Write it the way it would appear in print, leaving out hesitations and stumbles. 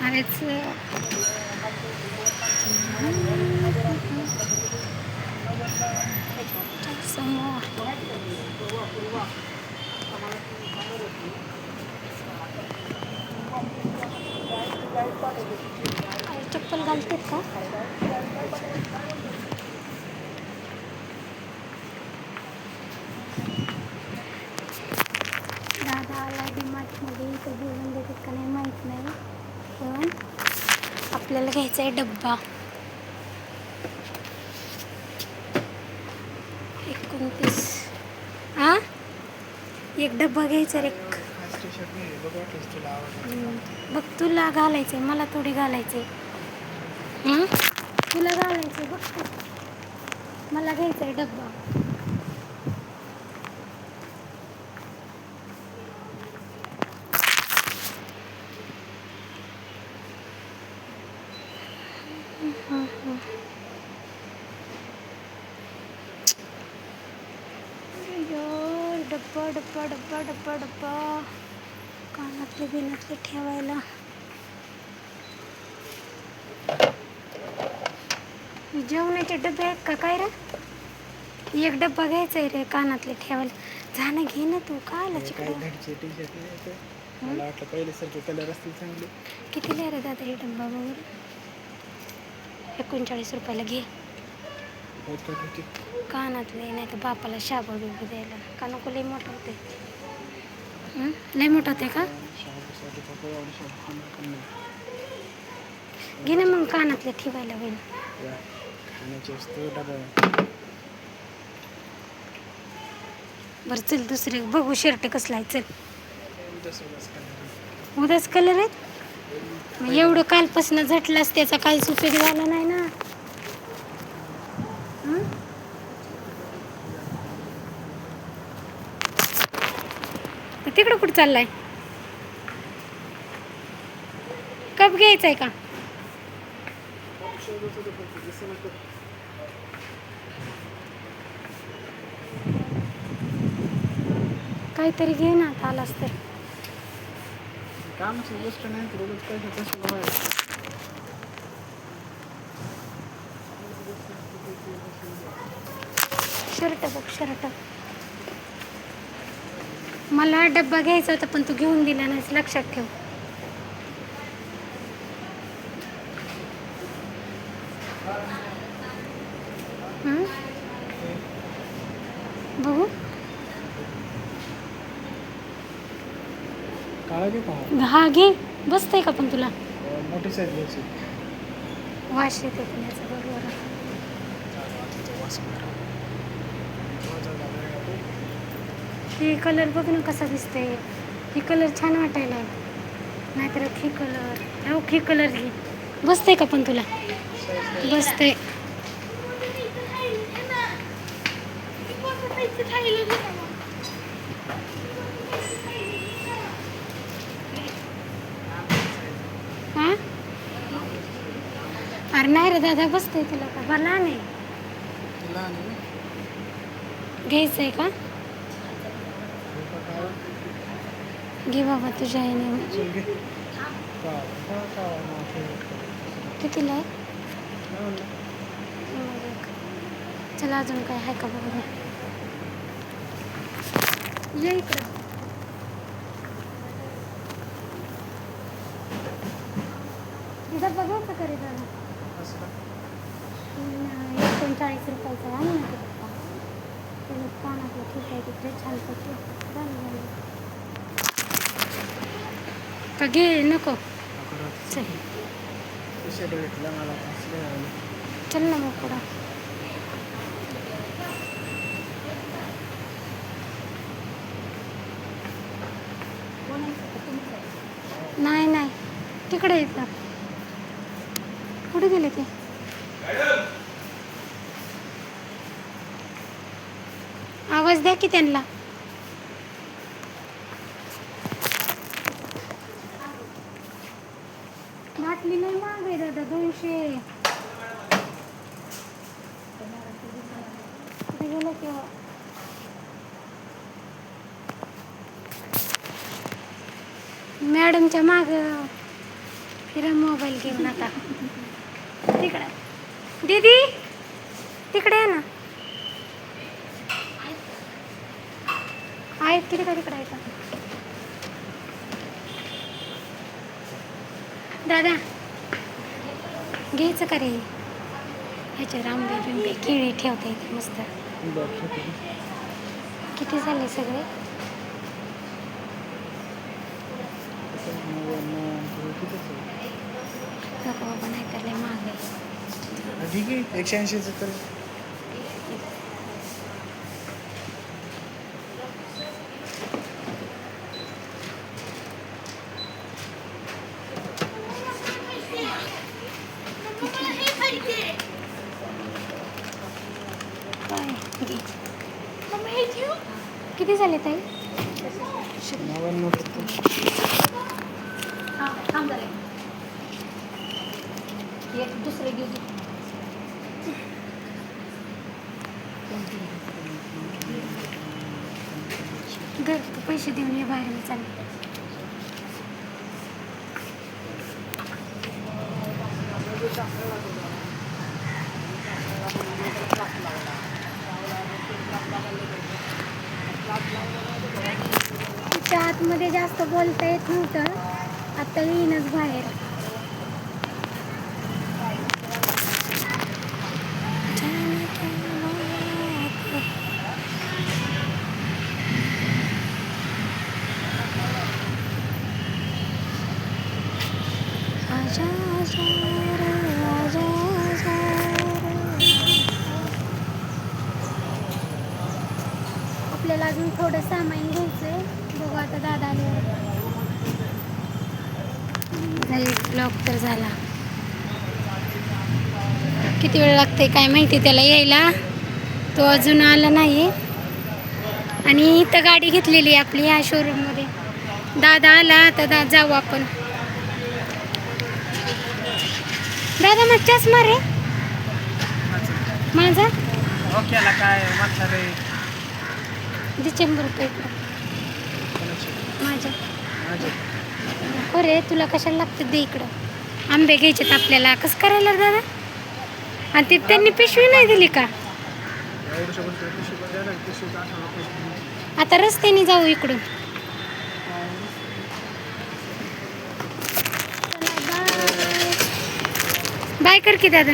अरेच समोर चप्पल घालतेत का? दादा आला डीमार्टमध्ये. इथं बोलून देतात का नाही माहीत नाही, पण आपल्याला घ्यायचा आहे डब्बा. 29. हां, एक डब्बा घ्यायचा रे. बघ तुला घालायचंय, मला थोडी घालायचंय. तुला घालायचंय बघ तू. मला घ्यायचा आहे डब्बा. डब्बा डब्बा डब्बा डब्बा डब्बा कानातले बिनातले ठेवायला. जेवणाचे डबे आहेत का काय रे? एक डब्बा घ्यायचा आहे रे कानातले ठेवायला. जाणं घे ना तू. का आला चिकडे? मला वाटलं पहिल्यासारखे कलर असतील चांगले. कितीला रे दादा हे डब्बा वगैरे? 39 रुपयाला घे. कानातले नाही तर बापाला शाबा बिबा द्यायला. का नको? लई मोठं होते. लई मोठं होते का? घे ना मग कानातले ठेवायला होईल. बरं चल दुसरे बघू. शर्ट कसला आहे? चल. उद्याच कलर आहेत. मग एवढं कालपासून झटलास त्याचा काहीच उपयोग झाला नाही ना. तिकडं कुठं चाललाय? कप घ्यायचा आहे का? काहीतरी घे ना आता आलास तर. कामाची गोष्ट नाही तर रोज पैसे कसं बघायचं. शर्ट बघ शर्ट. मला डब्बा घ्यायचा होता पण तू घेऊन दिला नाहीस, लक्षात ठेव. बघू. काळा घे का? हा घे. बसतंय का पण तुला? मोठी साईज घ्यायची. वाश येते पुण्याचा बरोबर. हे कलर बघ ना कसा दिसतंय. हे कलर छान वाटायला. नाहीतर हे कलर. हो हे कलर घे. बसतंय का पण तुला? बसतंय. हां, अरे नाही रे दादा बसतंय तुला का? बरं लहान आहे. घ्यायचं आहे का? घे बाबा तुझ्या आईने. कितीला आहे? चला अजून काय आहे का बघू. ये इकडं. तिथं बघायचं का रे दादा? 39 रुपयाचा आहे ना ते पप्पा. त्याला कानातलं ठीक आहे तिथे छान पडते. का घे नको? चल चल ना मग पुढं. नाही नाही तिकडे येतं. कुठे गेले ते? आवाज द्या की त्यांना. बाटली नाही महाग आहे दादा, 200. कुठे गेलं तेव्हा? मॅडमच्या माग तिला मोबाईल घेऊन आता तिकडे दीदी तिकडे आहे ना आहेत की तिकडे आहे का दादा घ्यायचं का रे ह्याच्यावर आंबे बिंबे केळी ठेवता येते मस्त किती झाले सगळे नको बाबा नाही तर लय महाग आहे ठीक आहे 180 तर काय घे. किती झाले ताई 99 एक दुसरे घेऊ घर पैसे देऊन ये बाहेर मी चालले तिच्या आतमध्ये जास्त बोलता येत नव्हतं आता येईनच बाहेर आजा आजा रे आजा आजा रे. आपल्याला अजून थोडं सामान घ्यायचंय बघू आता दादा आल्यावर ब्लॉक तर झाला किती वेळ लागते काय माहिती त्याला यायला तो अजून आला नाही आणि इथं गाडी घेतलेली आपली ह्या शोरूममध्ये दादा आला आता जाऊ आपण दादा मग चष्मा रे माझा ओकेला काय म्हटलं रे दे 100 रुपये माझ्या माझे हो रे तुला कशाला लागतं दे इकडं आंबे घ्यायचेत आपल्याला कसं करायला दादा आणि ते त्यांनी पिशवी नाही दिली का आता रस्त्याने जाऊ इकडून बाय कर की दादा